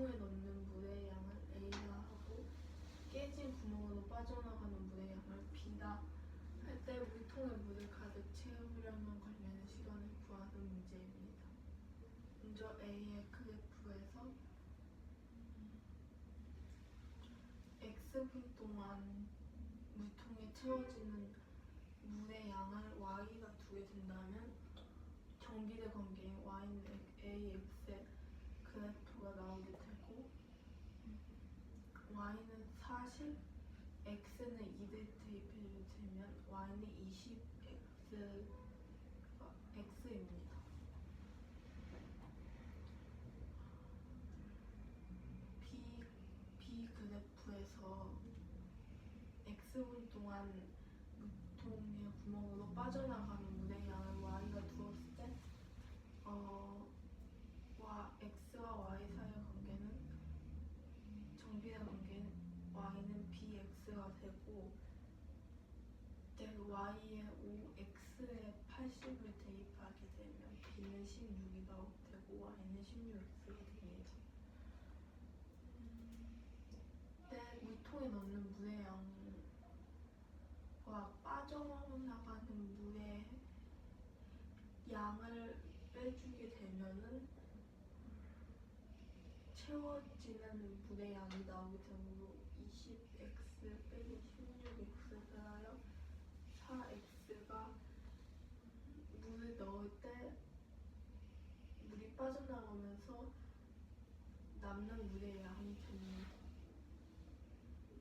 물통에 넣는 물의 양을 A라 하고 깨진 구멍으로 빠져나가는 물의 양을 B다 할 때 물통에 물을 가득 채우려면 걸리는 시간을 구하는 문제입니다. 먼저 A의 그래프에서 X분 동안 물통에 채워지는 물의 양을 Y가 두게 된다면 정비례 관계인 Y는 AX의 그래프가 나오게 되고 Y는 40, X는 2를 대입해주게 되면 Y는 20X가 X입니다. B 그래프에서 X분 동안 물통의 구멍으로 빠져나가는 물의 양을 Y가 두었을 때 X와 Y 사이의 관계는 정비례 관계인 Y는 BX가 되고 Y에 5, X에 80을 대입하게 되면 B는 16이 되고 Y는 16X가 됩니다. 물통에 넣는 물의 양과 빠져나가는 물의 양을 빼주게 되면은 채워지는 물의 양이 나오게 되므로 20x 빼기 16x를 4x가 물을 넣을 때 물이 빠져나가면서 남는 물의 양이 됩니다.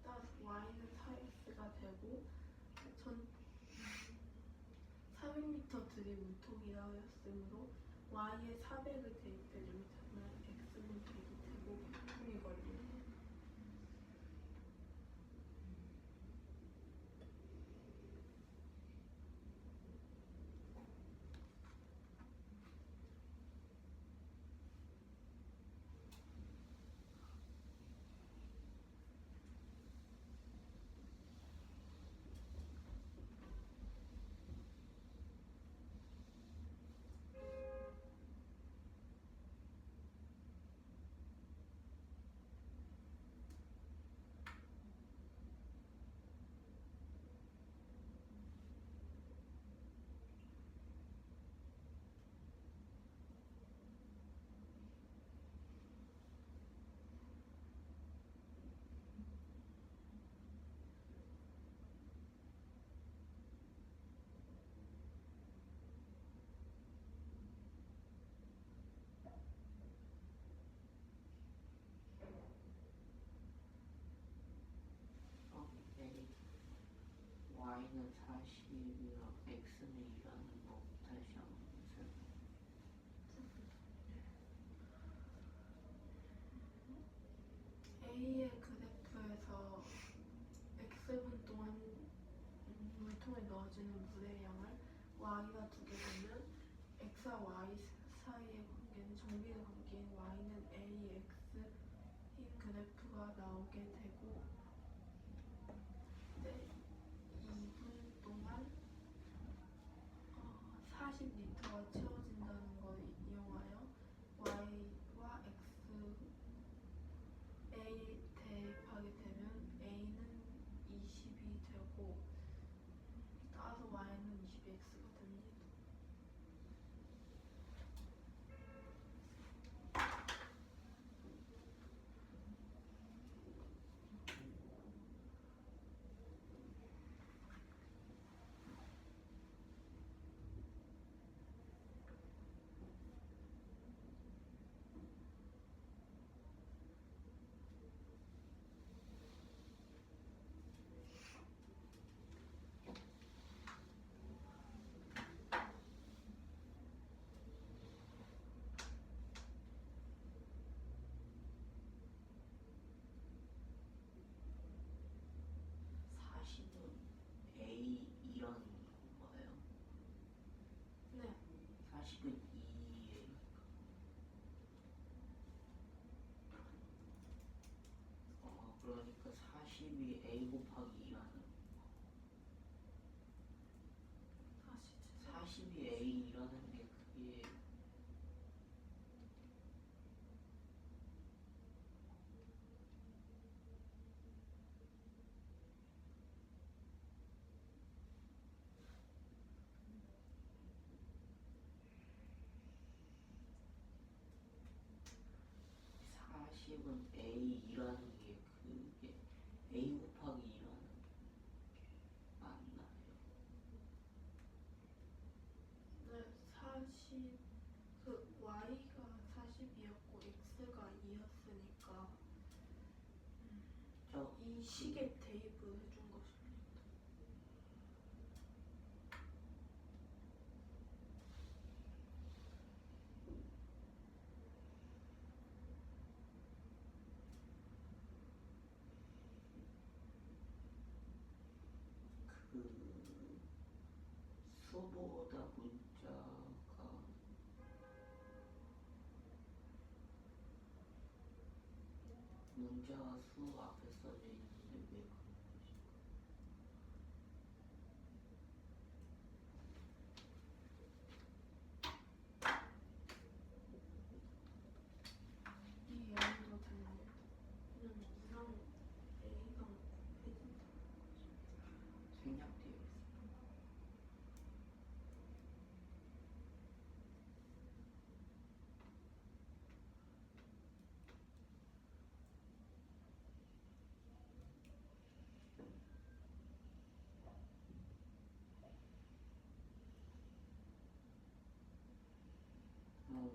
따라서 y는 4x가 되고 400m 들이 물통이라고 했으므로 y에 400을 대입해주면 x는 100이 되고 물통이 걸립니다. y는 40이랑 x는 2라는 거 다시 한번 설명해. A의 그래프에서 x분 동안 물통에 넣어지는 물의 양을 y가 두게 되면 x와 y 사이의 관계는 정비례 관계인 y는 ax인 그래프가 나오게 되고 2분 동안 40리터가 채워진다는 걸 이용하여 y와 x A 대입하게 되면 A는 20이 되고 따라서 Y는 20X가 됩니다. A이라는 건가요? 네. 40은 2예요. 그러니까 40이 A 곱하기 2라는 40이 A라는 게 그게 40은 A라는 게 그게 A 곱하기 2라는 맞나요? 네, 40, 그 y가 40이었고 x가 2였으니까 저 이 식에 대입을 해준 것입니다. 그 수보다 문자가 수 앞에 써져 있는데 왜 그런 거지? 이 양도 됩니다. 그냥 이상 a가 곱해진다. 생략되어 있습니다.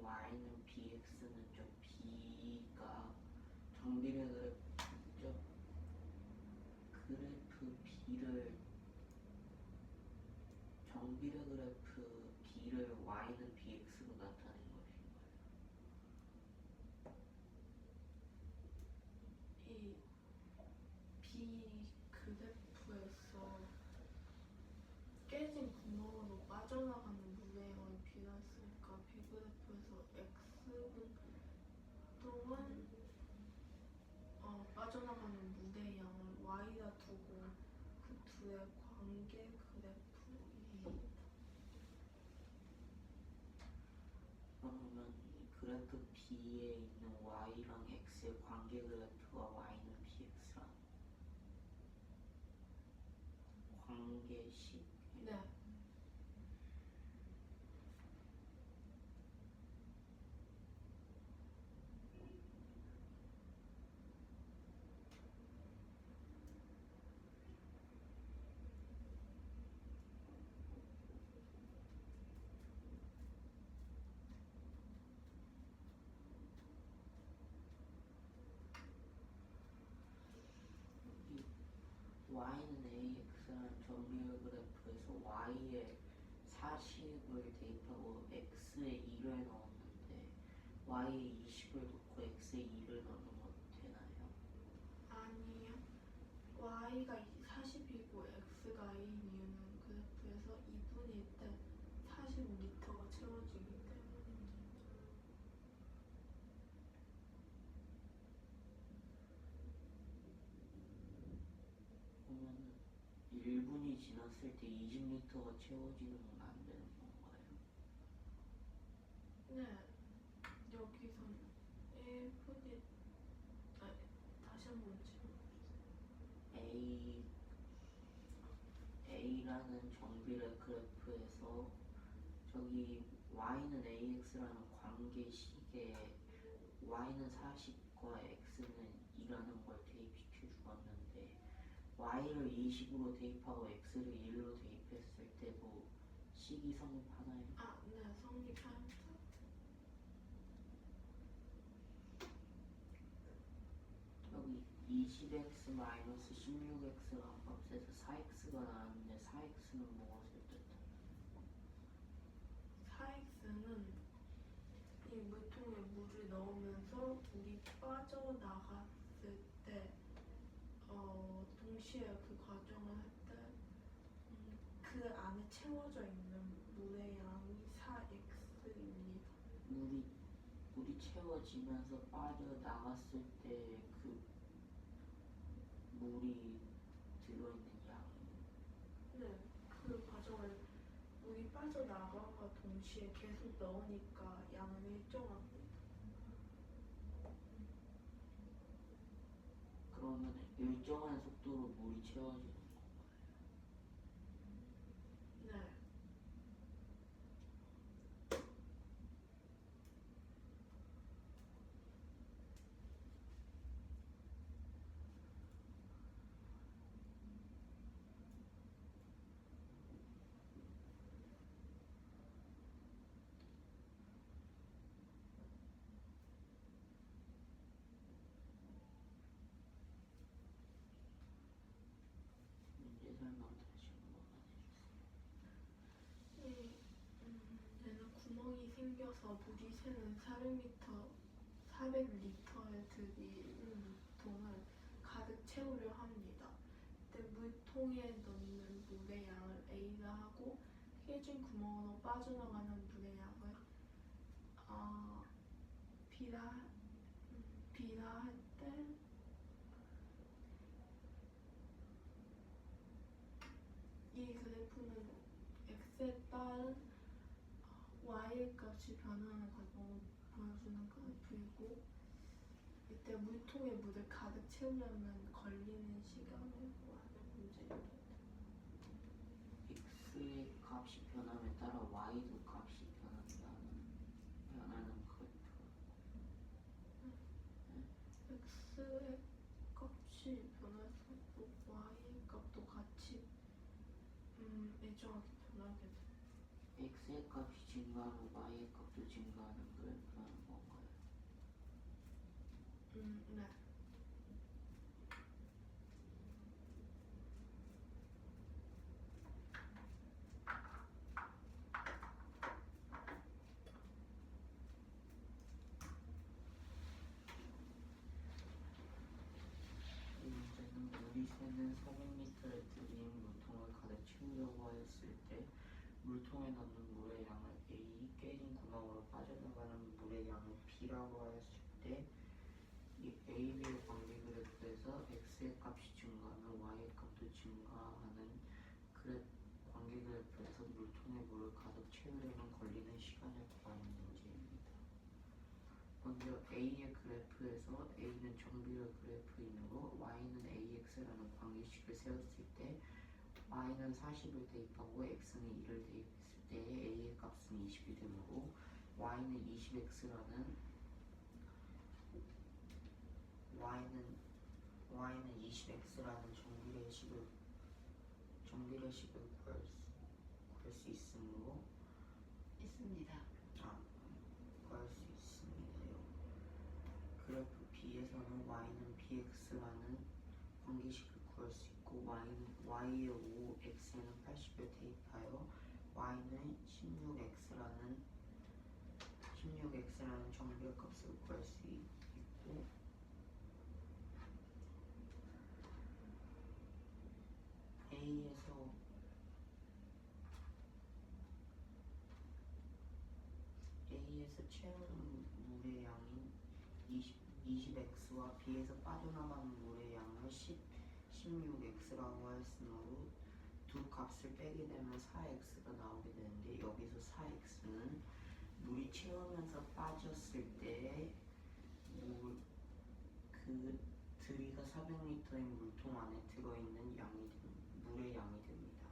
y는 bx는 저 b가 정비례 그래프죠. 그래프 b를 정비례 그래프 b를 y는 bx로 나타낸 것인가요? 이 b 그래프에서 깨진 구멍으로 빠져나가는 물레형을 비례했으니까 b 그래프에서 x분 동안 빠져나가는 무대의 양을 y라 두고 그 둘의 관계 그래프입니다. 그러면 이 그래프 b에 있는 y랑 x의 관계 그래프가 y는 bx란 관계식. 네. y는 ax라는 정비례 그래프에서 y에 40을 대입하고 x에 2를 넣었는데 y에 20을 넣고 x에 2를 넣으면 되나요? 아니요. y가 40이고 x가 a인 이유는 그래프에서 2분일 때 45m가 채워지기 때문입니다. 그러면은 1분이 지났을 때 20m가 채워지는 건 안 되는 건가요? 네. 여기선 1분이 다시 한번 채워주세요. A라는 정비례 그래프에서 저기 y는 ax라는 관계식에 y는 40과 x는 2라는 걸 대입시켜 주었는데 y를 20으로 대입하고 x를 1로 대입했을 때도 식이 성립하나요? 네, 성립합니다. 여기 20x-16x라는 값에서 4x가 나왔는데 4x는 무엇을 뜻하나요? 4x는 이 물통에 물을 넣으면서 물이 빠져나갔을 때 동시에 그 과정을 할 때 그 안에 채워져 있는 물의 양이 4x입니다. 물이 채워지면서 빠져나갔을 때 그 물이 들어있는 양이. 네, 그 과정을 물이 빠져나감과 동시에 계속 넣으니까 양은 일정합니다. 그러면 일정한 속도로 물이 채워지는 건가요? 네. 생겨서 물이 새는 400리터에 들이는 물통을 가득 채우려 합니다. 그때 물통에 넣는 물의 양을 A라 하고 깨진 구멍으로 빠져나가는 물의 양을 B라 할 때 이 그래프는 x에 따른 y의 값이 변하는 과정을 보여주는 그래프이고 이때 물통에 물을 가득 채우려면 걸리는 시간을 구하는 문제입니다. x의 값이 변함에 따라 y도 값이 변하는 그래프. x의 값이 변할수록 y의 값도 같이 일정하게 변하게 돼요. x의 값이 증가하면 y의 값도 증가하는 그래프라는 건가요? 네. 이 문제는 물이 새는 400리터를 들인 물통을 가득 채우려고 하였을 때 물통에 넣는 물의 양을 A, 깨진 구멍으로 빠져나가는 물의 양을 B라고 하였을 때 이 AB의 관계 그래프에서 X의 값이 증가하면 Y의 값도 증가하는 관계 그래프에서 물통에 물을 가득 채우려면 걸리는 시간을 구하는 문제입니다. 먼저 A의 그래프에서 A는 정비율 그래프이므로 Y는 AX라는 관계식을 세웠을 때 Y는 40을 대입하고 X는 2를 대입했을 때 A의 값은 20이 되므로 Y는 20X라는 Y는 20X라는 정비례식을 구할 수 있으므로 구할 수 있습니다요. 그래프 B에서는 Y는 BX라는 관계식을 구할 수 있고 Y의 5, X에는 80을 대입하여 Y는 16X라는 정비율 값을 구할 수 있고 A에서 채우는 물의 양인 20X와 B에서 빠져나가는 물의 양을 16X라고 하였으므로 두 값을 빼게 되면 4X가 나오게 되는데 여기서 4X는 물이 채우면서 빠졌을 때 그 들이가 400리터인 물통 안에 들어있는 물의 양이 됩니다.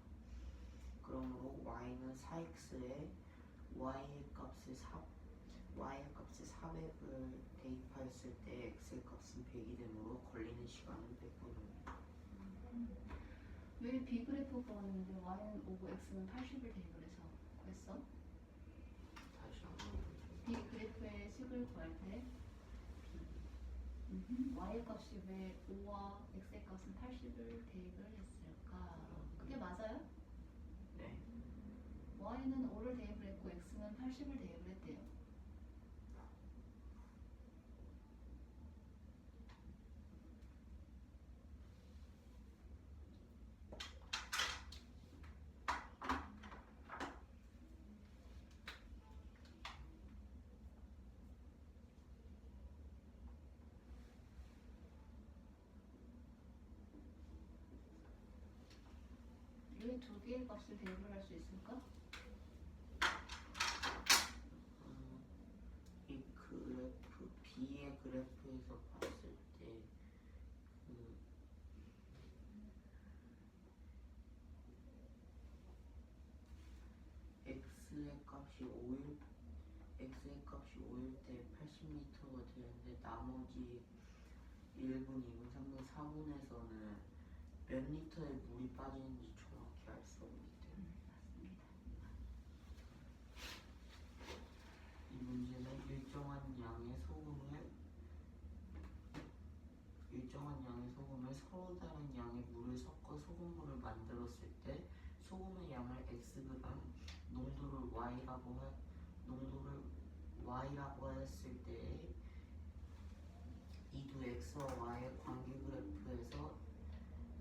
그러므로 Y는 4X에 Y의 값을 400을 대입하였을 때 X의 값은 100이 되므로 걸리는 시간은 100분입니다. 왜 B 그래프 구하는데 Y는 5고 X는 80을 대입을 해서 구했어? 다시 한번 B 그래프의 식을 구할 때 Y의 값이 왜 5와 X의 값은 80을 대입을 했을까? 그게 맞아요? 네. Y는 5를 대입을 했고 X는 80을 대입을 했대요. 왜 두 개의 값을 대입을 할 수 있을까? 이 그래프 B의 그래프에서 봤을 때 X의 값이 5일 때 80리터가 되는데 나머지 1분, 2분, 3분, 4분에서는 몇 리터의 물이 빠지는지 정확히 알 수 없기 때문에 맞습니다. 이 문제는 일정한 양의 소금을 서로 다른 양의 물을 섞어 소금물을 만들었을 때 소금의 양을 Xg, 농도를 Y라고 농도를 y라고 했을 때 이두 x와 y의 관계 그래프에서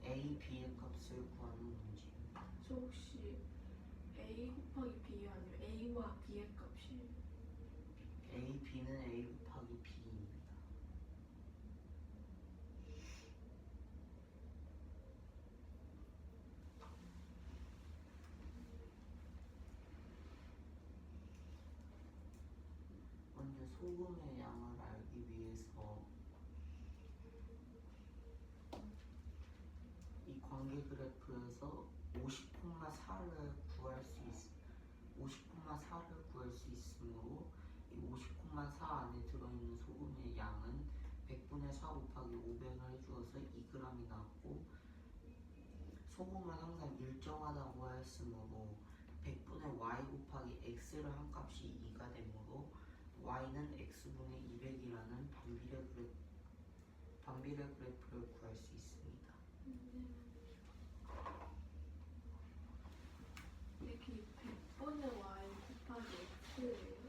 a, b의 값을 구하는 문제입니다. 저 혹시 a 곱하기 b 아니면 a와 b의 값이 a, b는 a 곱하기 b입니다. 먼저 소금의 양을 알기 위해서 이 관계 그래프에서 50,4를 구할 수 있으므로 이 50,4 안에 들어있는 소금의 양은 100분의 4 곱하기 500을 해주어서 2g이 나왔고, 소금은 항상 일정하다고 하였으므로 100분의 y 곱하기 x를 한 값이 2가 되므로 y는 x분의 200이라는 반비례 그래프를 구할 수 있습니다. 이렇게 100분의 y 곱하기 x예요.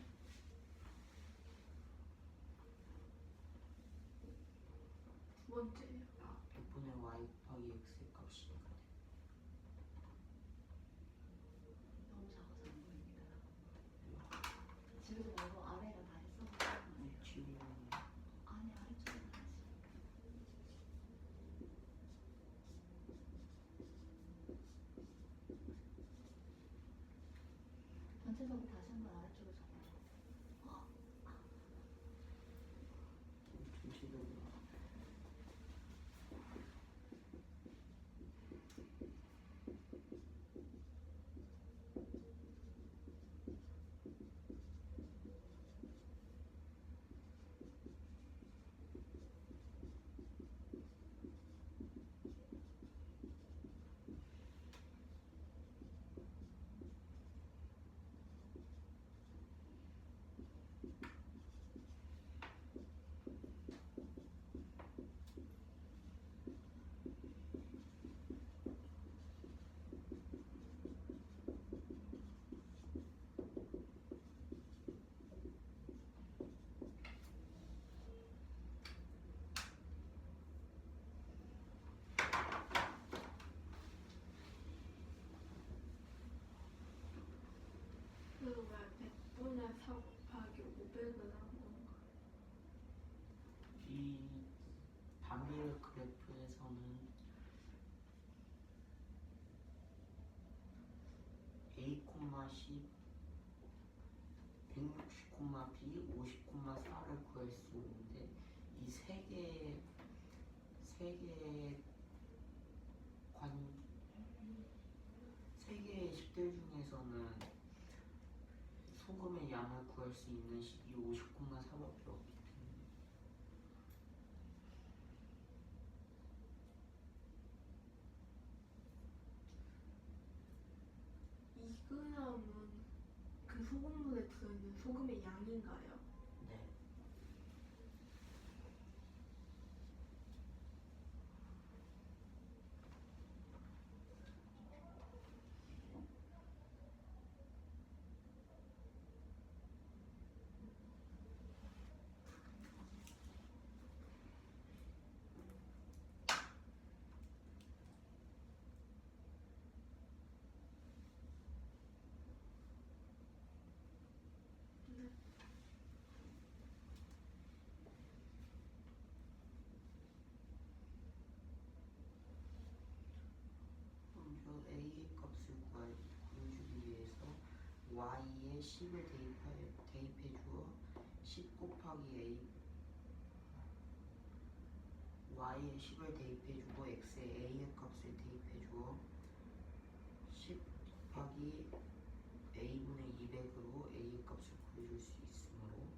두 번째요. 100분의 y 곱하기 x의 값이 2가 됩니다. 너무 작아서 안 보입니다. 지우지 말고 아래를 다 했어. 지금 아니 아래쪽에 다시. 전체적으로 다시 한번 아래쪽에 적어요. 전체적으로 그리고 왜 100분의 4 곱하기 500을 한 건가? 이 반비례 그래프에서는 a, 10, 160, b, 50,4를 구할 수 있는데 이 세 개의 식들 중에서는 소금의 양을 구할 수 있는 식이 50,4밖에 없기 때문에 이 g은 그 소금물에 들어있는 소금의 양인가요? 네. 네. 먼저 a의 값을 구해주기 위해서 y에 10을 대입해 주어 10 곱하기 a y에 10을 대입해 주고 x에 a의 값을 대입해 주어 10 곱하기 a분의 200으로 a의 값을 구해줄 수 있으므로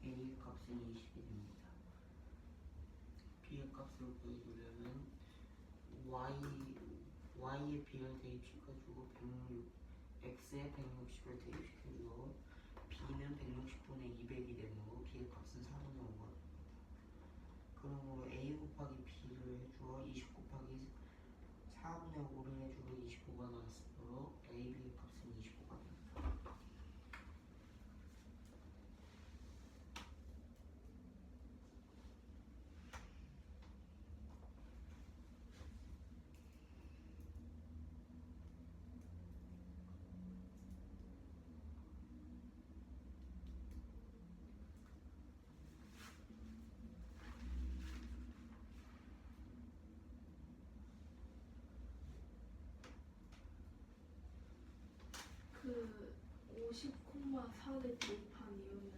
a의 값은 20이 됩니다. b의 값을 구해주려면 y의 b를 대입시켜주고 106, x에 160을 대입시켜주고 b는 160분의 200이 되므로 b의 값은 4분의 5가 됩니다. 그러므로 a 곱하기 b를 해주어 20 곱하기 4분의 5를 해주어 25가 나왔으므로 a, b의 값은 25가 됩니다. 그 50,4를 대입한 이유는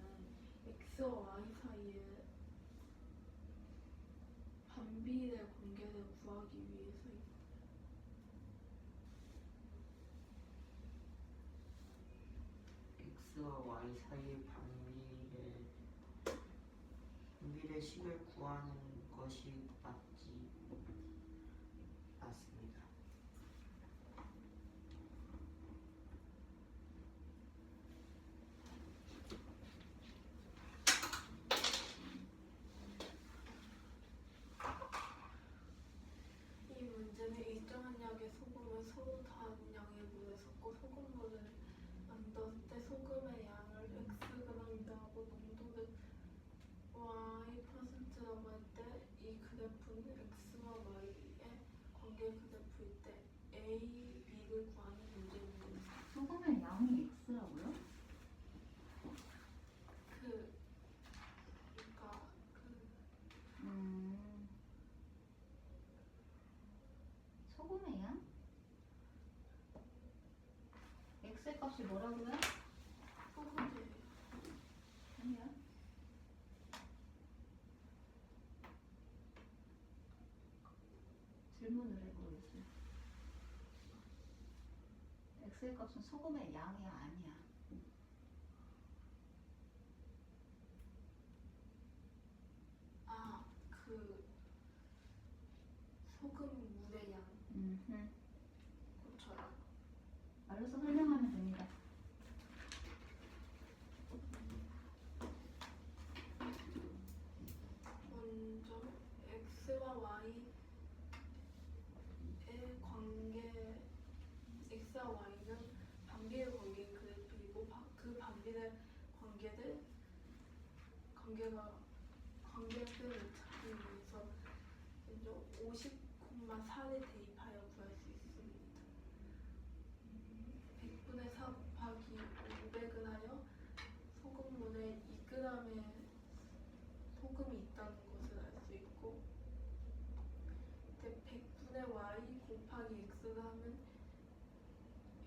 x와 y 사이에 반비례 관계를 구하기 위해서입니다. x와 y 사이의 반비례식을 구하는 것이 맞습니다. 이 문제는 일정한 양의 소금을 서로 다른 양의 물에 섞고 소금물을 만들었을 때 소금의 양을 xg이라고 하고 농도를 y%라고 할 때 이 그래프는 x와 y의 관계 그래프일 때 a, b를 구하는 문제입니다. 소금의 양이 x라고요? 그러니까 소금의 양? x의 값이 뭐라고요? 소금이에요. 아니야. 질문을 해보겠어요. x의 값은 소금의 양이야, 아니야? 소금 물의 양 고쳐요. 알려서 설명하면 됩니다. 먼저 x와 y의 관계, x와 y는 반비례 관계인 그래프이고 그 반비례 관계를 찾기 위해서 먼저 50,4를 대입하여 구할 수 있습니다. 100분의 4 곱하기 500을 하여 소금물에 2g의 소금이 있다는 것을 알 수 있고, 이때 100분의 y 곱하기 x를 하면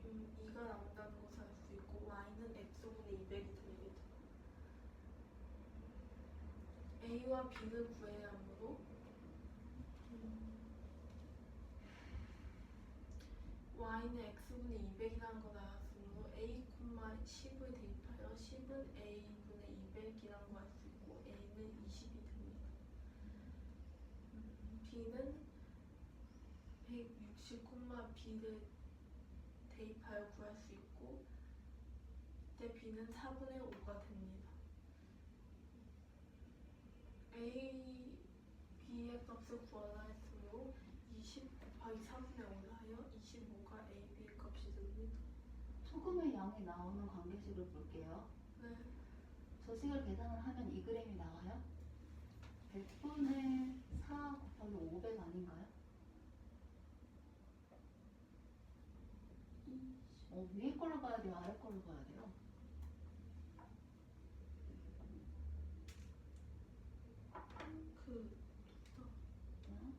2가 나온다는 것을 알 수 있고 y는 x분의 200이 됩니다. a와 b를 구해야 하므로 y는 x분의 200이라는 걸 알았으므로 a, 10을 대입하여 10은 a분의 200이라는 걸 알 수 있고 a는 20이 됩니다. b는 160,b를 대입하여 구할 수 있고 이때 b는 4분의 5가 됩니다. a, b의 값을 구하라 했으므로 20 곱하기 4분의 5를 하여 25가 a, b의 값이 됩니다. 소금의 양이 나오는 관계식을 볼게요. 네. 저 식을 계산을 하면 2g이 나와요? 100분의 4 곱하기 500 아닌가요? 위에 걸로 봐야 돼요? 아래 걸로 봐야 돼요? 응?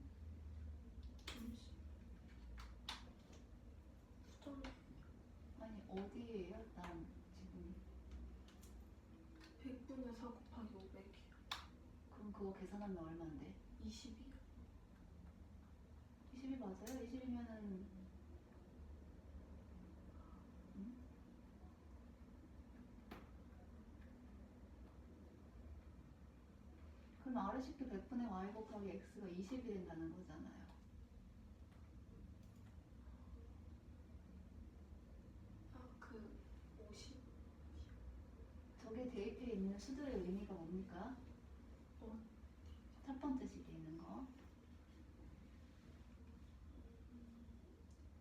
아니 어디에요? 일단 지금 100분의 4 곱하기 500이요. 그럼 그거 계산하면 얼마인데? 20이요. 20이 맞아요? 20이면은 그럼 아래식도 100분의 y 곱하기 x가 20이 된다는 거잖아요. 식에 있는 수들의 의미가 뭡니까? 첫 번째 식에 있는 거.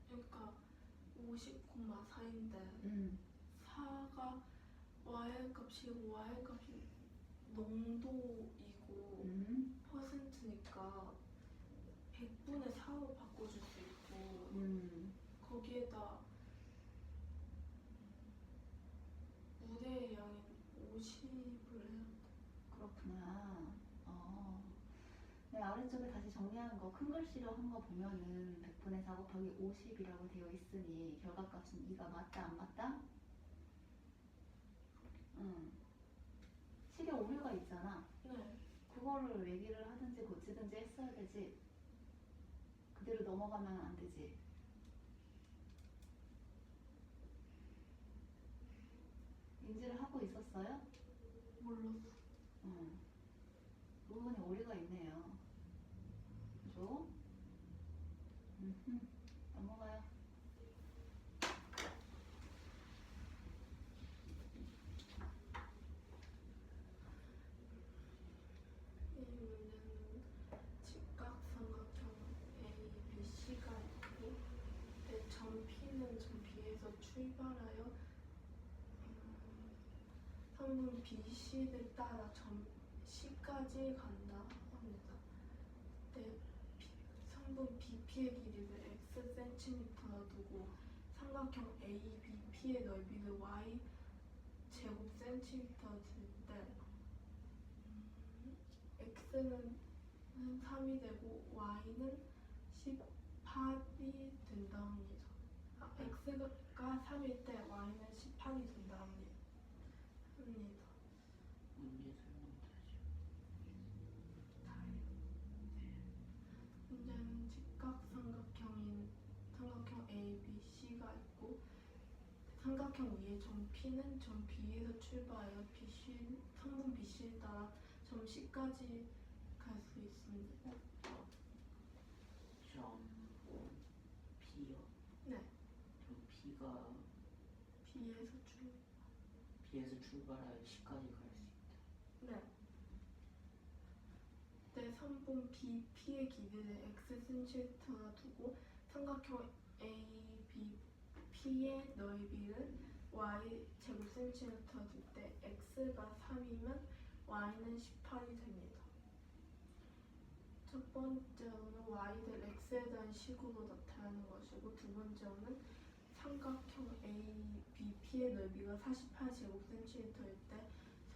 그러니까 50,4인데 음. 4가 y의 값이 농도이고 퍼센트니까 100분의 4로 바꿔줄 수 있고 거기에다 물의 양인 50을 해야 돼. 그렇구나. 네, 아래쪽에 다시 정리하는 거 큰 글씨로 한 거 보면은 100분의 4 곱하기 50이라고 되어 있으니 결과값은 2가 맞다 안 맞다? 식에 오류가 있잖아. 네. 그거를 외기를 하든지 고치든지 했어야 되지. 그대로 넘어가면 안 되지. 인지를 하고 있었어요? 몰랐어. 그 부분에 오류가 있네요. 그죠? 넘어가요. 이 문제는 직각삼각형 ABC가 있고 점 P는 점 B에서 출발하여 선분 BC를 따라 점 C까지 간다 합니다. 성분 BP의 길이를 Xcm라 두고 삼각형 ABP의 넓이를 Y 제곱 cm라 둘때 X는 3이 되고 Y는 18이 된다 합니다. X가 3일 때 Y는 18이 된다 합니다. 문제 설명 다시. 문제는 직각삼각형인 삼각형 ABC가 있고 삼각형 위에 점 P는 점 B에서 출발하여 성분 BC에 따라 점 C까지 갈 수 있습니다. 점 P요. 네. 점 P가 B에서 출발하여 C까지 갈 수 있다. 네. 선분 BP의 길이를 Xcm라 두고 삼각형 ABP의 넓이를 Y 제곱 cm라 둘 때 X가 3이면 Y는 18이 됩니다. 첫 번째로는 Y를 X에 대한 식으로 나타내는 것이고 두 번째로는 삼각형 ABP의 넓이가 48 제곱 cm일 때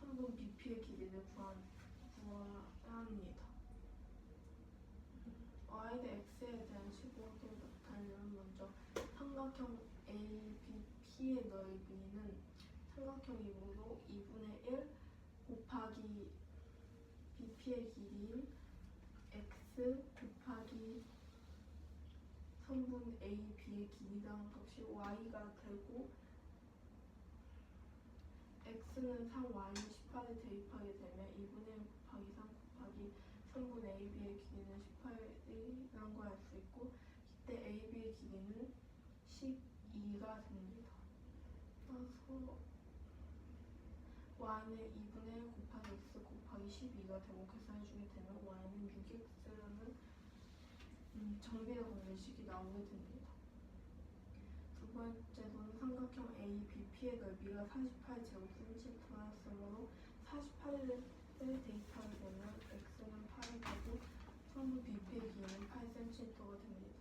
선분 BP의 길이를 구해야 합니다. Y를 X에 대한 식으로 나타내면 먼저 삼각형 ABP의 넓이는 삼각형이므로 2분의 1 곱하기 BP의 길이인 X 곱하기 선분 AB의 길이라는 값이 Y가 되고 X는 3, Y는 18을 대입하게 되면 2분의 1 곱하기 3 곱하기 선분 AB의 길이는 18이라는 걸 알 수 있고 이때 AB의 길이는 12가 됩니다. 따라서 Y는 2분의 1 곱하기 X 곱하기 12가 되고 계산해주게 되면 Y는 6X라는 정비례 관계식이 나오게 됩니다. 두 번째로는 삼각형 ABP의 넓이가 48 제곱 cm였으므로 48을 대입하게 되면 X는 8이 되고 선분 BP의 길이는 8cm가 됩니다.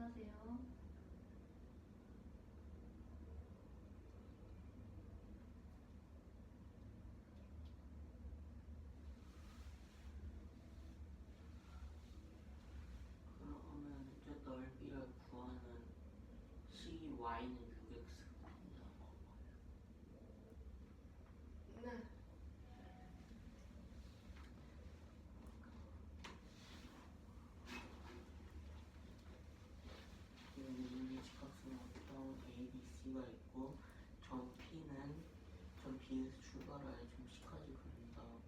질문하세요. 그러면 저 넓이를 구하는 식이 y는 6x가 된다는 건가요? 네. 여기 직각선 어떤 A, B, C가 있고 점 P는 점 B에서 출발하여 점 C까지 간다고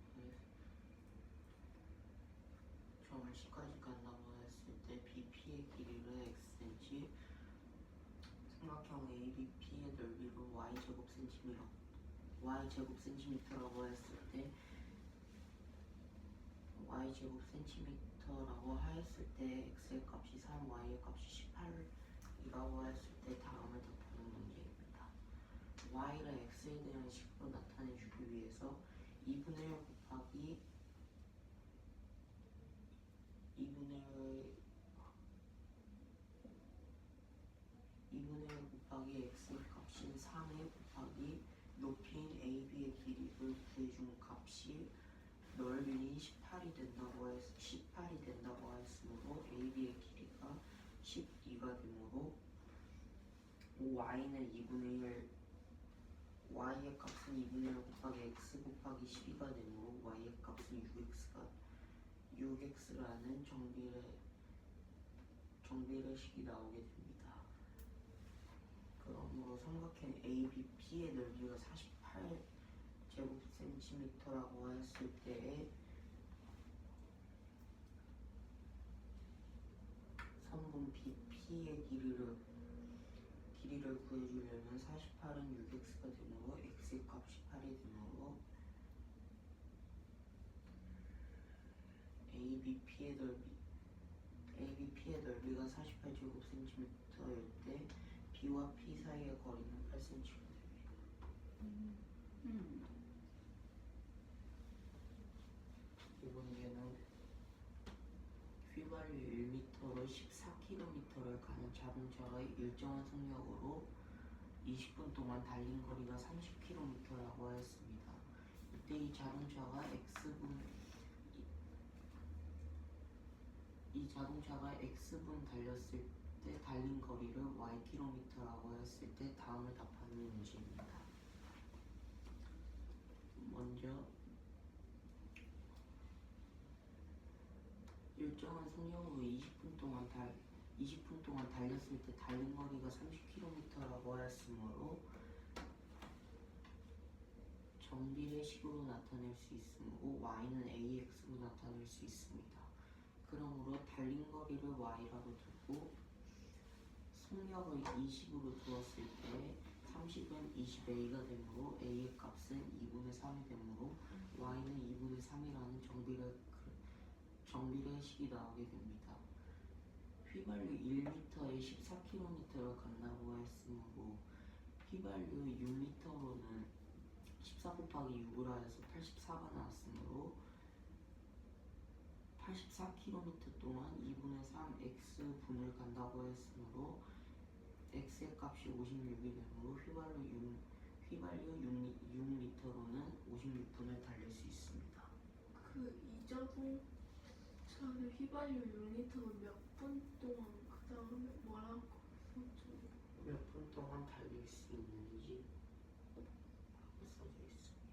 점 C까지 간다고 했을 때 BP의 길이를 xcm 삼각형 ABP의 넓이를 y제곱 센티미터라고 했을 때 y제곱 센티미터라고 하였을 때 x의 값이 3, y의 값이 18이라고 했을 때 다음을 답하는 문제입니다. y를 x에 대한 식으로 나타내주기 위해서 2분의 1 곱하기 x의 값인 3의 곱하기 높이인 AB의 길이를 구해준 값이 넓이 18이 된다고 했으므로 AB의 길이가 12가 되므로 y는 2분의 1 y의 값은 2분의 1 곱하기 x 곱하기 12가 되므로 y의 값은 6x라는 정비례식이 나오게 됩니다. 그러므로 삼각형 ABP의 넓이가 48제곱센티미터라고 했을 때에 선분 BP의 길이를 구해주려면 48은 6x가 되므로 x의 값이 8이 되므로 ABP의 넓이가 48제곱센티미터일 때 B와 P 사이의 거리는 8cm가 됩니다. 이번 문제는 휘발유 1m로 14km를 가는 자동차가 일정한 속력으로 20분 동안 달린 거리가 30km라고 하였습니다. 이때 이 자동차가 X분 달렸을 때 달린 거리를 Ykm라고 하였을 때 다음을 답하는 문제입니다. 먼저 일정한 속력으로 20분 동안 달렸을 때 달린 거리가 30km라고 하였으므로 정비례식으로 나타낼 수 있으므로 y는 ax로 나타낼 수 있습니다. 그러므로 달린 거리를 y라고 두고 속력을 20으로 두었을 때 30은 20a가 되므로 a의 값은 2분의 3이 되므로 y는 2분의 3이라는 정비례식이 나오게 됩니다. 휘발유 1m에 14km를 간다고 했으므로 휘발유 6m로는 14 곱하기 6을 하여서 84가 나왔으므로 84km 동안 2분의 3 x분을 간다고 했으므로 x의 값이 56이 되므로 휘발유 6리터로는 56분을 달릴 수 있습니다. 이 자동차를 휘발유 6리터로 몇 분 동안 그 다음에 뭐라고 썼죠? 몇 분 동안 달릴 수 있는지 라고 써져 있습니다.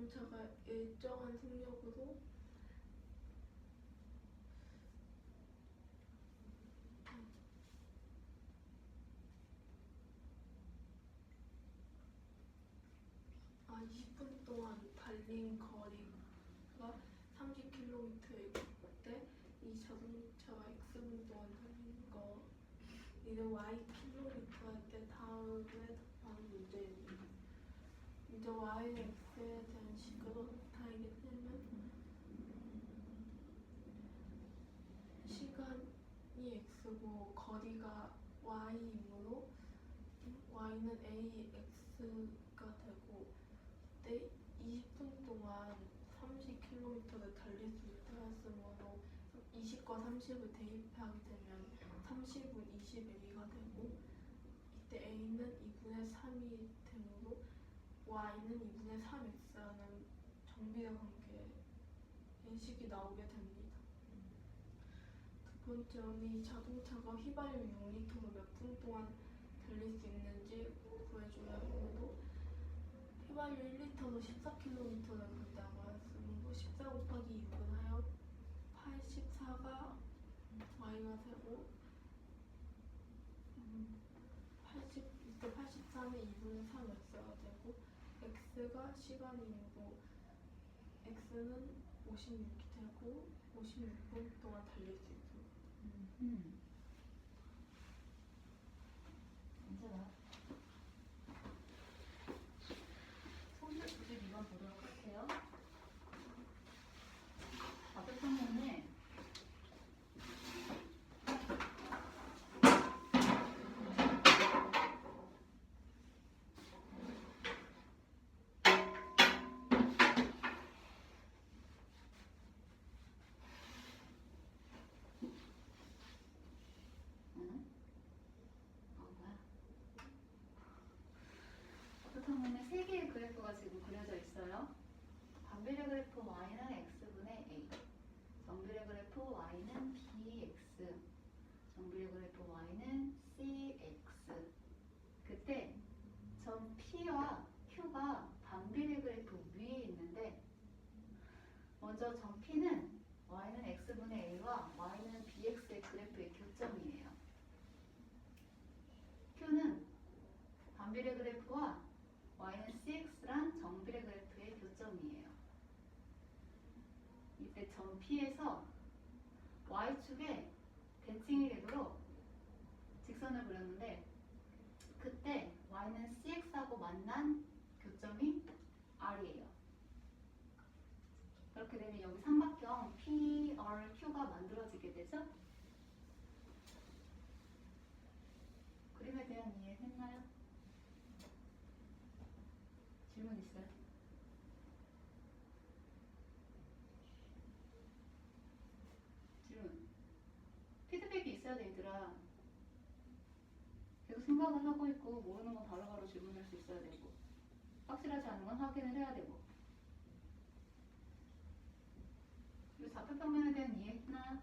자동차가 일정한 속력으로 아 20분 동안 달린 거리가 30km일 때 이 자동차가 X분 동안 달린 거 이를 Y km 할 때 다음에 답하는 문제입니다. 이제 Y는 X에 대한 식으로 나타내게 되면 시간이 X고 거리가 Y이므로 Y는 AX가 되고 그때 20분 동안 30km를 달릴 수 있다 했으므로 20과 30을 대입하게 되면 30은 20A가 되고 이때 A는 2분의 3이 되므로 Y는 2분의 3X라는 정비례 관계 인식이 나오게 됩니다. 두 번째로는 이 자동차가 휘발유 6리터로 몇 분 동안 달릴 수 있는지 구해줘야 하므로 휘발유 1리터로 14km를 간다고 했으므로 14 곱하기 6을 하여 84가 Y가 되고 이때 84는 2분의 3X가 되고 X가 시간이므로 X는 56이 되고 56분 동안 달릴 수 있습니다. 문제가 성질 92번 보도록 할게요. 앞에 상면에 화면에 세 개의 그래프가 지금 그려져 있어요. 반비례 그래프 y는 x분의 a, 정비례 그래프 y는 bx, 정비례 그래프 y는 cx. 그때 점 p와 q가 반비례 그래프 위에 있는데 먼저 점 p는 y는 x분의 a와 y는 bx의 그래프의 교점이에요. q는 반비례 그래프와 y는 cx란 정비례 그래프의 교점이에요. 이때 점 P에서 y축에 대칭이 되도록 직선을 그렸는데 그때 y는 cx하고 만난 교점이 r이에요. 그렇게 되면 여기 삼각형 PRQ가 만들어지게 되죠? 그림에 대한 이해 했나요? 질문 있어요? 질문. 피드백이 있어야 돼, 얘들아. 계속 생각을 하고 있고 모르는 건 바로바로 질문할 수 있어야 되고 확실하지 않은 건 확인을 해야 되고. 그리고 좌표평면에 대한 이해 했나요?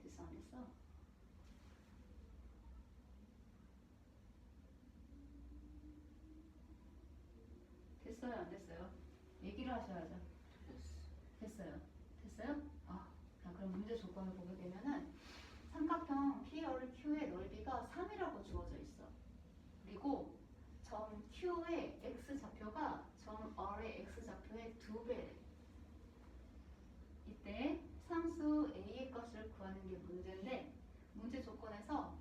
됐어, 안 됐어? 됐어요, 안 됐어요? 얘기를 하셔야죠. 됐어요. 됐어요? 자, 그럼 문제 조건을 보게 되면은 삼각형 PRQ의 넓이가 3이라고 주어져 있어. 그리고 점 Q의 X좌표가 점 R의 X좌표의 2배래. 이때 상수 A의 값을 구하는 게 문제인데 문제 조건에서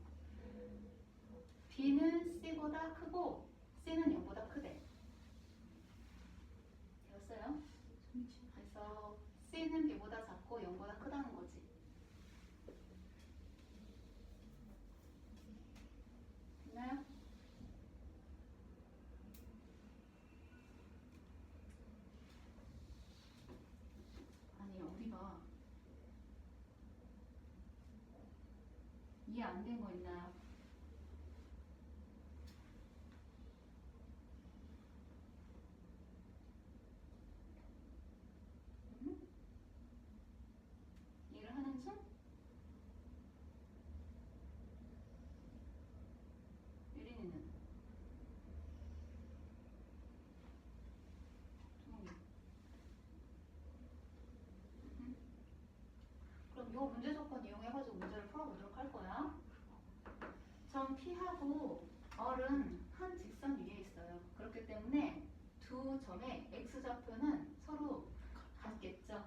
B는 C보다 크고 C는 0보다 크대. 되었어요? 그래서 C는 B보다 작고 0보다 크다는 거지. 됐나요? 아니 어디가 이해 안 된 거 있나요? 이해를 하는 중? 유린이는? 때문에 두 점의 x좌표는 서로 같겠죠.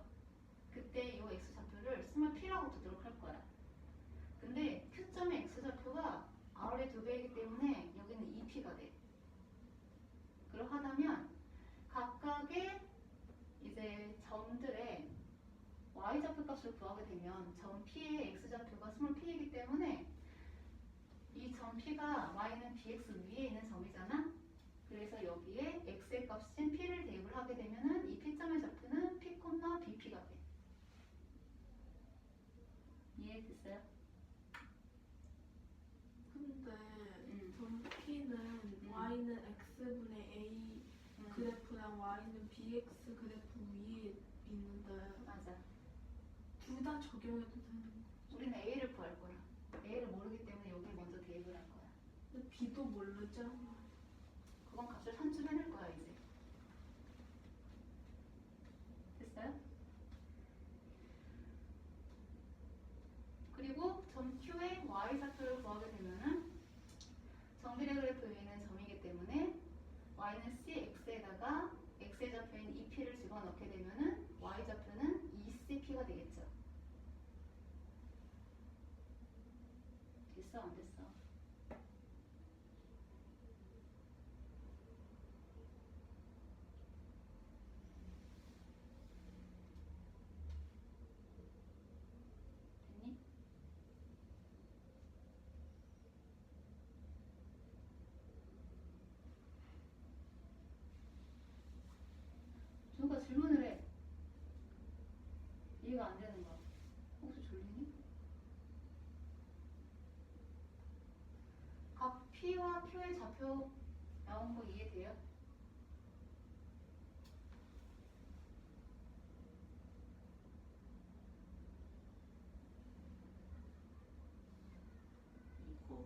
그때 이 x좌표를 스몰 p라고 두도록 할 거야. 근데 Q점의 x좌표가 R의 2배이기 때문에 여기는 2p가 돼. 그러하다면 각각의 이제 점들의 y좌표 값을 구하게 되면 점 p의 x좌표가 스몰 p이기 때문에 이 점 p가 y는 bx 위에 있는 점이잖아. 그래서 여기에 x의 값인 p를 대입을 하게 되면은 이 p점의 좌표는 p, bp가 돼. 이해됐어요? 근데 점 P는 Y는 X분의 A 그래프랑 Y는 BX 그래프 위에 있는데 맞아. 둘 다 적용해도 되는 거. 우리는 a를 구할 거야. a를 모르기 때문에 여기 먼저 대입을 할 거야. 근데 B도 모르잖아. 그건 값을 산출해낼 거야 이제. 됐어요? 그리고 점 Q의 y좌표를 구하게 되면은 정비례 그래프 위에는 점이기 때문에 y는 cx에다가 x의 좌표인 2p를 집어넣게 되면은 y좌표는 2cp가 되겠죠. 됐어 안 됐어? 됐니? 누가 질문을 해. 이해가 안 되는 거야. 혹시 졸리니? 각 P와 Q의 좌표 나온 거 이해돼요? 이거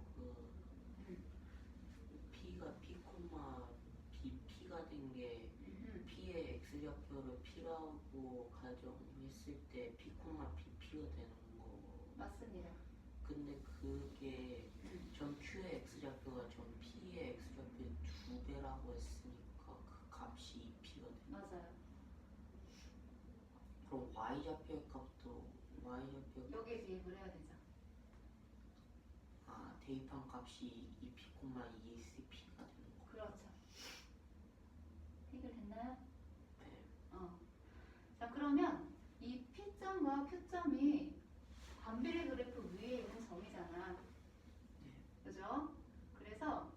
P가 P, BP가 된 게 P의 X좌표를 P라고 가정했을 때 P, BP가 되는 거. 맞습니다. 근데 그게 전 Q의 X좌표가 전 P의 X좌표의 2배라고 했으니까 그 값이 2P가 되는 거. 맞아요. 그럼 Y좌표의 값도 여기에 대입을 해야 되죠. 대입한 값이 2P, 2CP가 되는 거. 그렇죠. 해결됐나요? 네. 자 그러면 이 P점과 Q점이 반비례 그래프 위에 있는 점이잖아. 그죠? 그래서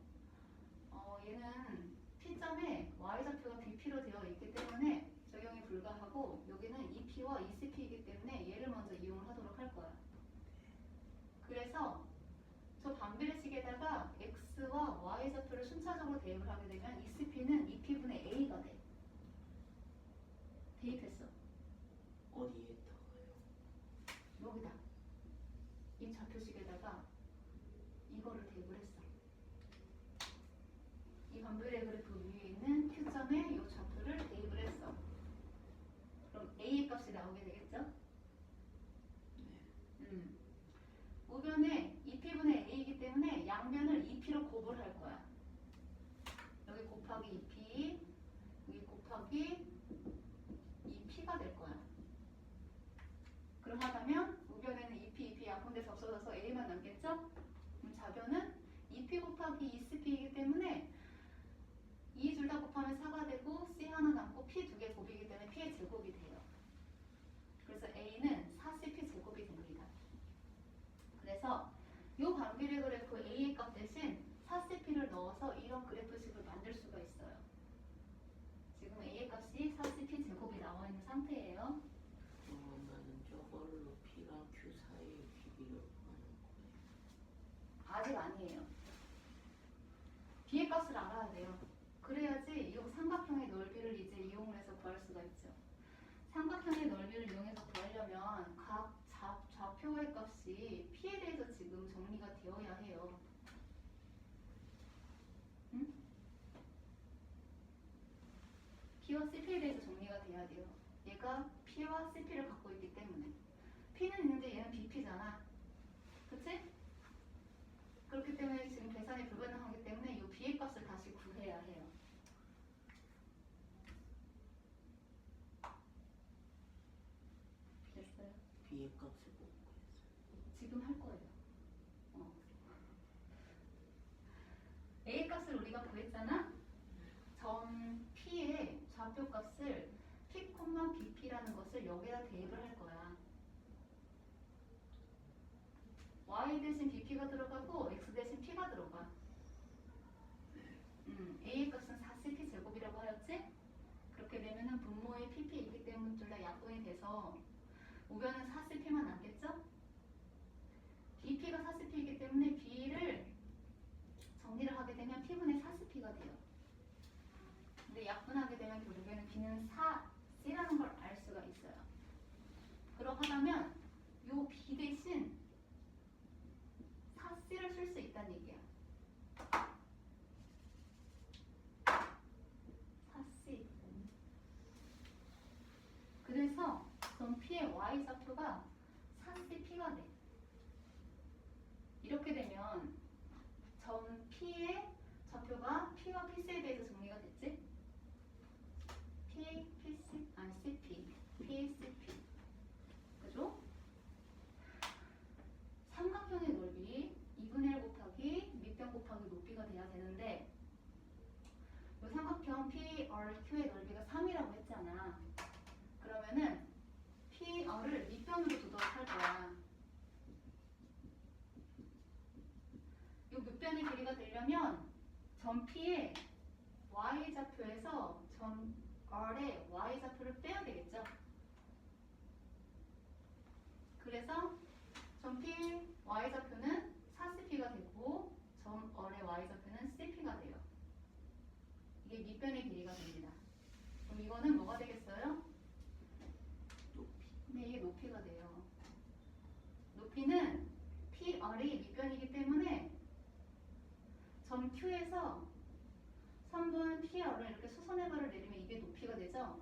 얘는 P점에 y좌표가 bp로 되어 있기 때문에 적용이 불가하고 여기는 2p와 2cp이기 때문에 얘를 먼저 이용을 하도록 할 거야. 그래서 저 반비례식에다가 x와 y좌표를 순차적으로 대입을 하게 되면 2cp는 2p분의 a가 돼. 대입했어. 어디에다가요? 여기다. 이 좌표식에다가 이거를 대입을 했어. 이 반비례 그래프 위에 있는 Q점에 이 좌표를 대입을 했어. 그럼 A의 값이 나오게 되겠죠? 네. 우변에 2P분의 A이기 때문에 양변을 2P로 곱을 할 거야. 여기 곱하기 2P, 여기 곱하기 2P가 될 거야. 그러하다면 우변에는 2P 약분돼서 없어져서 A만 남겠죠? 그럼 좌변은 2P 곱하기 2CP이기 때문에 2 둘 다 곱하면 4가 되고 C 하나 남고 P 두 개 곱이기 때문에 P의 제곱이 돼요. 그래서 A는 4CP 제곱이 됩니다. 그래서 이 반비례 그래프 A의 값 대신 4CP를 넣어서 이런 그래프식을 만들 수가 있어요. 지금 A의 값이 4CP 제곱이 나와 있는 상태예요. 그러면은 저걸로 P랑 Q 사이의 길이를 구하는 거예요. 아직 아니에요. B의 값을 알아야 돼요. 그래야지 이 삼각형의 넓이를 이제 이용을 해서 구할 수가 있죠. 삼각형의 넓이를 이용해서 구하려면 각 좌표의 값이 P에 대해서 지금 정리가 되어야 해요. 응? P와 CP에 대해서 정리가 돼야 돼요. 얘가 P와 CP를 갖고 있기 때문에 P는 있는데 얘는 BP잖아. 그치? 그렇기 때문에 지금 계산이 불가능하기 때문에 이 B의 값을 다시 구해야 해요. A의 값을 못 구했어요. 지금 할 거예요. A 값을 우리가 구했잖아. 점 P의 좌표 값을 P, BP라는 것을 여기다 대입을 할 거야. Y 대신 BP가 들어가고 X 대신 P가 들어가. A의 값은 4CP 제곱이라고 하였지? 그렇게 되면은 분모의 PP이기 때문에 둘 다 약분이 돼서 우변은 4CP만 남겠죠? BP가 4CP이기 때문에 B를 정리를 하게 되면 P분의 4CP가 돼요. 근데 약분하게 되면 결국에는 B는 4C라는 걸 알 수가 있어요. 그렇게 하면 요 B 대신 4C를 쓸 수 있다는 얘기야. 4C. 그래서 점 P의 Y좌표가 4CP가 돼. 이렇게 되면 점 P의 좌표가 P와 PC에 대해서 정리가 됐지? P, PC, 아니 CP, PCP. 그죠? 삼각형의 넓이 2분의 1 곱하기 밑변 곱하기 높이가 돼야 되는데 이 삼각형 PRQ의 넓이가 3이라고 했잖아. 그러면은 PR을 밑변으로 두도록 할 거야. 이 밑변의 길이가 되려면 점 P의 Y좌표에서 점 R의 Y좌표를 빼야 되겠죠? 그래서 점 P Y좌표는 4CP가 되고 점 R의 Y좌표는 CP가 돼요. 이게 밑변의 길이가 됩니다. 그럼 이거는 뭐가 되겠어요? 높이. 네, 이게 높이가 돼요. 높이는 PR이 밑변이기 때문에 점 Q에서 선분 PR을 이렇게 수선의 발을 내리면 이게 높이가 되죠?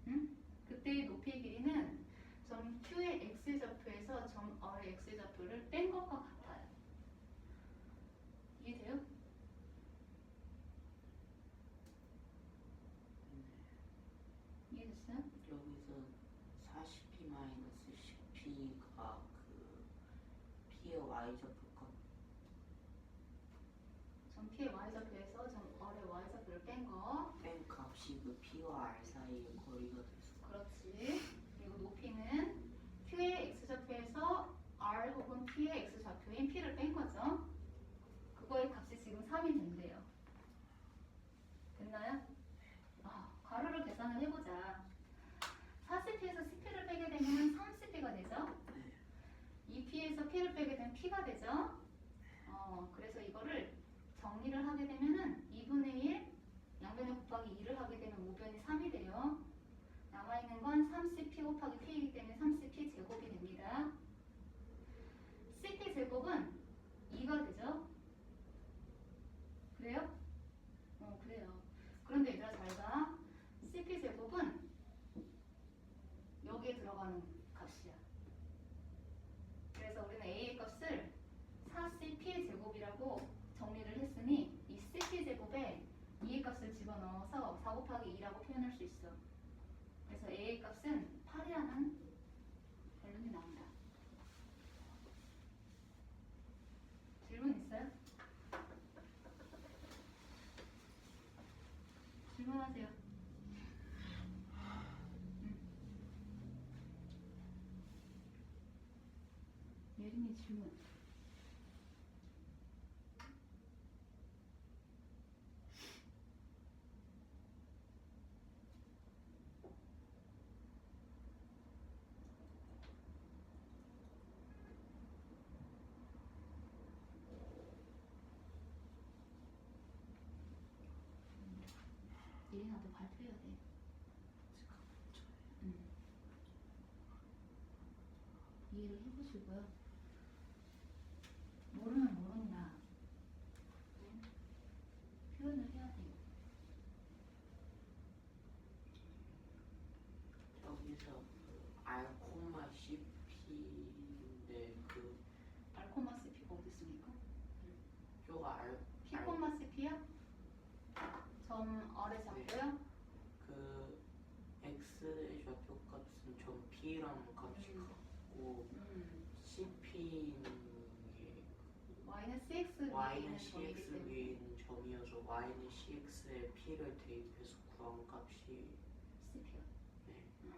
응? 그때의 높이의 길이는 점 Q의 X좌표에서 점 R의 X좌표를 뺀 것과 같아요. 이해돼요? 이해됐어요? 여기서 40P 마이너스 10P가 그 P의 Y좌표 값. 점 P의 Y좌표에서 점 R의 Y좌표를 뺀 거. 뺀 값이 그 P와 R 사이의 거리가 됐어. 그렇지. 그리고 높이는 Q의 X좌표에서 R 혹은 P의 X좌표인 P를 뺀 거죠. 그거의 값이 지금 3이 된대요. 됐나요? 가로를 계산을 해보자. 4CP에서 CP를 빼게 되면 3CP가 되죠? 2P에서 P를 빼게 되면 P가 되죠? 그래서 이거를 정리를 하게 되면은 2분의 1 양변에 곱하기 2를 하게 되면 우변이 3이 돼요. 남아있는 건 3CP 곱하기 P이기 때문에 3CP 제곱이 됩니다. CP 제곱은 2가 되죠? 그래요? 그래요. 그런데 얘들아 잘 봐. CP 제곱은 여기에 들어가는 값이야. 그래서 우리는 A의 값을 4CP 제곱이라고 정리를 했으니 이 CP 제곱에 2의 값을 집어넣어서 4 곱하기 2라고 표현할 수 있어. 그래서 A의 값은 8이라는 결론이 나온다. 질문 있어요? 질문하세요. 예린이 질문. 예린아 너 발표해야 돼. 이해를 해보시고요. 모르면 모른다. 표현을 해야 돼요. 여기서 그 R, CP인데 그 알코마 CP가 어디 있습니까? 쪼가 R, P, CP야? 점 R에 잡고요? 그 X의 좌표 값은 점 P라는 값이 음. 가. y는 cx 위에 y는 있는 점이기 cx 때문에 위에 있는 점이어서 y는 cx에 p를 대입해서 구한 값이 cp야.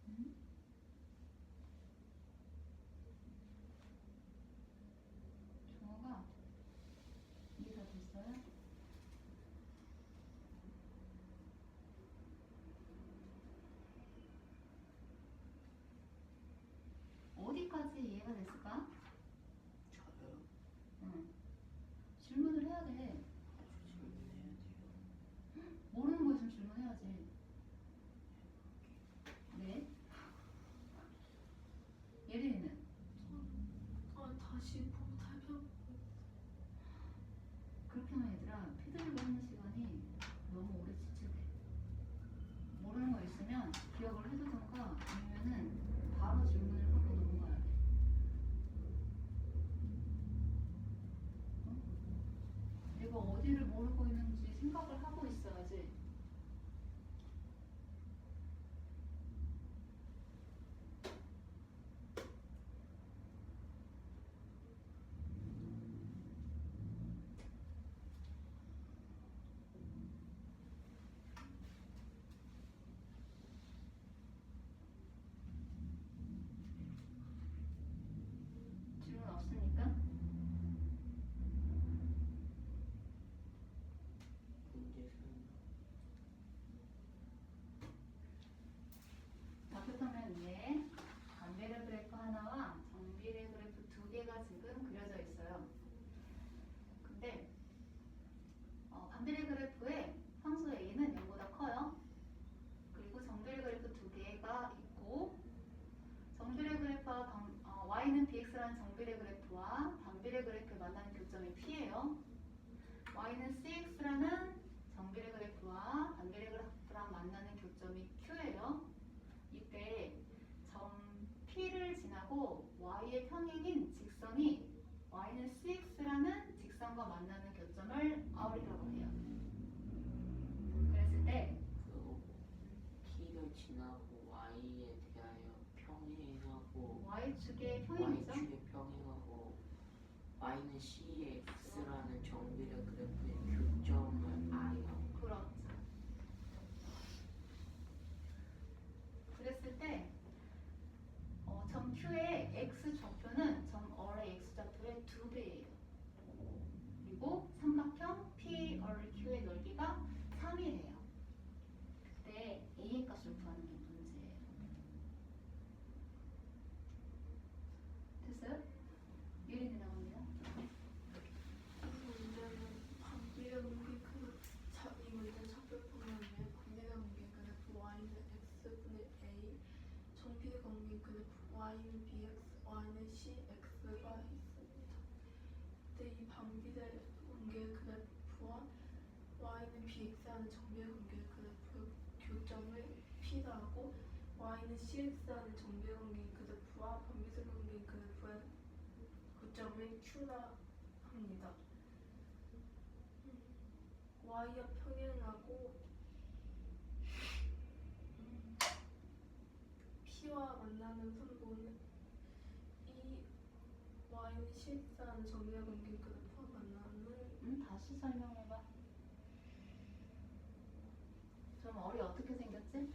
네. 종호가 이해 다 됐어요? 어디까지 이해가 됐을까? 저요? 응. 질문을 해야 돼. 아주 질문해야 돼요. 모르는 거 있으면 질문해야지. 네. 예린이는? 다시 보고 설명. 그렇게 하면 얘들아 피드립을 하는 시간이 너무 오래 지체돼. 모르는 거 있으면 기억을 해두던가 아니면은 바로 질문을 하고 넘어가야 돼. 어? 내가 어디를 모르고 있는지 생각을 하고 있어야지. 질문 없으니까 문제 설명. 답답하면 네. 반비례 그래프 하나와 정비례 그래프 두 개가 지금 그려져 있어요. 근데 반비례 그래프의 상수 a는 0보다 커요. 그리고 정비례 그래프 두 개가 있고 정비례 그래프와 y는 bx라는 정비례 그래프와 반비례 그래프에 만나는 교점이 p예요. y는 cx라는 정비례 그래프와 반비례 그래프랑 만나는 교점이 q예요. 이때 점 P를 지나고 Y의 평행인 직선이 Y는 CX라는 직선과 만나는 교점을 R이라고 해요. 그랬을 때 그 p를 지나고 y에 대하여 평행하고 Y축의 평행이죠. y축에 평행하고 y는 cx라는 정비례 그래프의 교점을 r이라고. 그렇죠. 그랬을 때 점 Q의 X 좌표는 점 R의 X 좌표의 2배예요. 그리고 삼각형 PRQ의 넓이가 3이래요. 그때 A의 값을 구하는 게 문제예요. 됐어요? 예린이라고 합니다. 이 문제는 반비례 공개 이 문제 차별 보면 반비례 공개 그래프 y는 x분의 a, 정비례 공개 그래프 y는 bx, y는 cx가 있습니다. 근데 이 반비례 공개 그래프와 y는 bx라는 정비례 공개 그래프 교점을 p라고 y는 cx라는 정비례 공개 그래프와 반비례 공개 그래프의 교점을 q라 합니다. y와 평행하고 p와 만나는 선도는 이 y는 cx라는 정비례 공개 그래프와 만나는 다시 설명해봐. 좀 어리 어떻게 생겼지?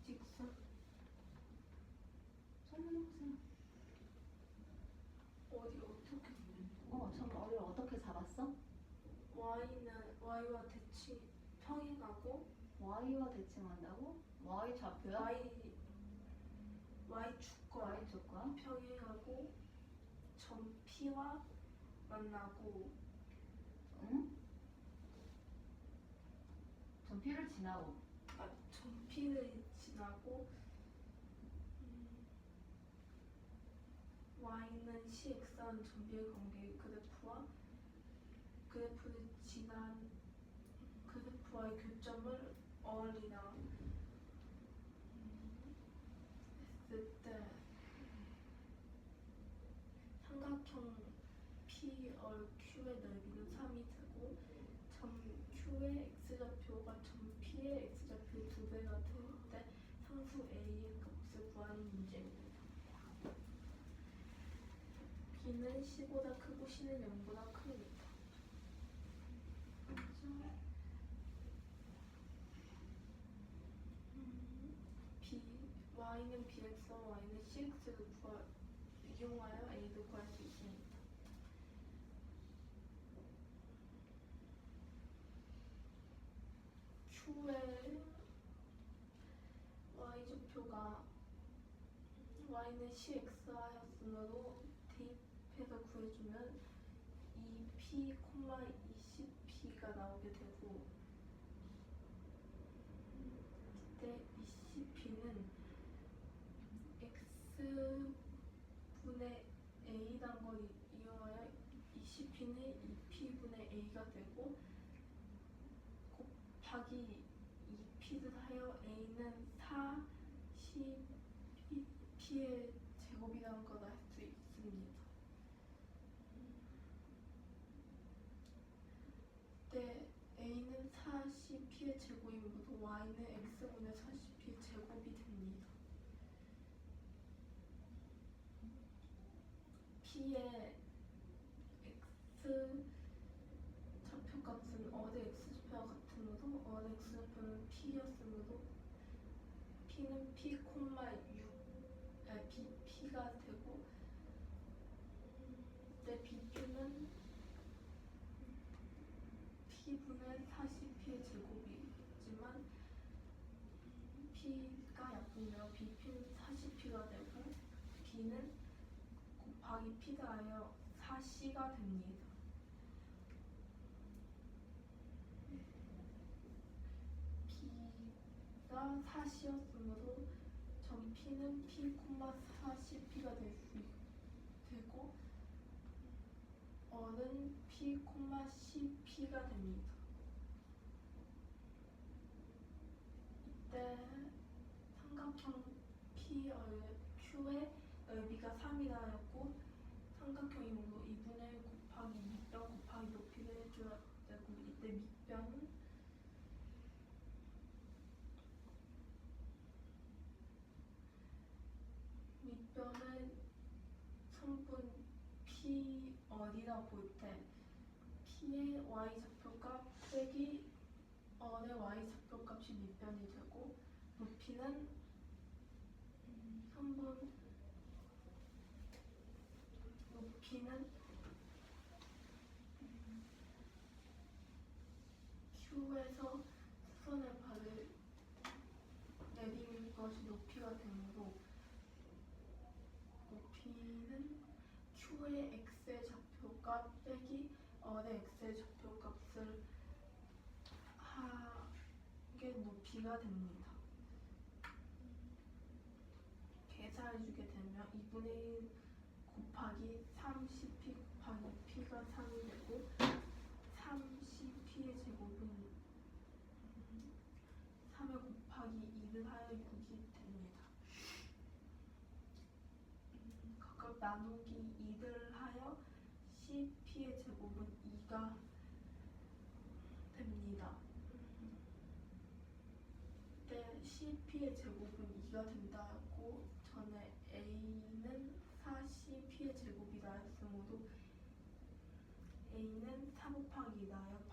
직선 설명해보세요. 어디 어떻게 좀 어리를 어떻게 잡았어? y는 y와 대칭 평행하고 Y와 대칭한다고? Y 좌표야? y축과 y축과 평행하고 점 P와 만나고 응? 점 P를 지나고 점 P를 지나고 y는 cx한 점비의 관계의 그래프와 그래프를 지난 그래프와의 교점을 어울리나 했을 때 삼각형 PRQ의 넓이는 3이 되고 점 Q의 x좌표가 점 P의 x좌표 2배가 될 때 상수 A의 값을 구하는 문제입니다. B는 C보다 크고 C는 0보다 큽니다. B, Y는 BX와 Y는 CX를 이용하여 A를 구할 수 있습니다. Q의 Y좌표가 Y는 CX 하였으므로 대입해서 구해주면 2P, 20P가 나오게 되고 이때 20P는 X분의 A란 걸 이용하여 20P는 2P분의 A가 되고 곱하기 2P를 하여 A는 4CP의 제곱이라는 걸 알 수 있습니다. 때 A는 40P의 제곱이므로 Y는 X분의 40P의 제곱이 됩니다. P의 X 좌표값은 어의 X좌표와 같으므로 어의 X좌표는 P였으므로 P는 P, 6, BP가 되고 때 BP는 P분의 40P의 제곱이지만 P가 약분되어 BP는 40P가 되고 B는 곱하기 P가 하여 4C가 됩니다. B가 4C였으므로 점 P는 P, 40P가 될 수 되고 어는 P, CP가 됩니다. 이때 삼각형 Q의 넓이가 3이라 하였고 삼각형이므로 2분의 1 곱하기 밑변 곱하기 높이를 해줘야 되고 이때 밑변을 성분 P어리라 볼 때 P의 Y좌표값 빼기 어의 Y좌표값이 밑변이 되고 높이는 성분 높이는 Q에서 수선의 발을 내리는 것이 높이가 되므로 높이는 Q의 X의 좌표값 빼기 어의 X의 좌표값을 하게 높이가 됩니다. 계산해주게 되면 2분의 1 곱하기 30P 곱하기 P가 3이 되고 30P의 제곱은 3에 곱하기 2를 하여 6이 됩니다. 각각 나누기 2를 하여 CP의 제곱은 2가 됩니다. 때 CP의 제곱은 2가 된다 했고 전에 A는 4CP의 제곱이라 했으므로 A는 4 곱하기 2라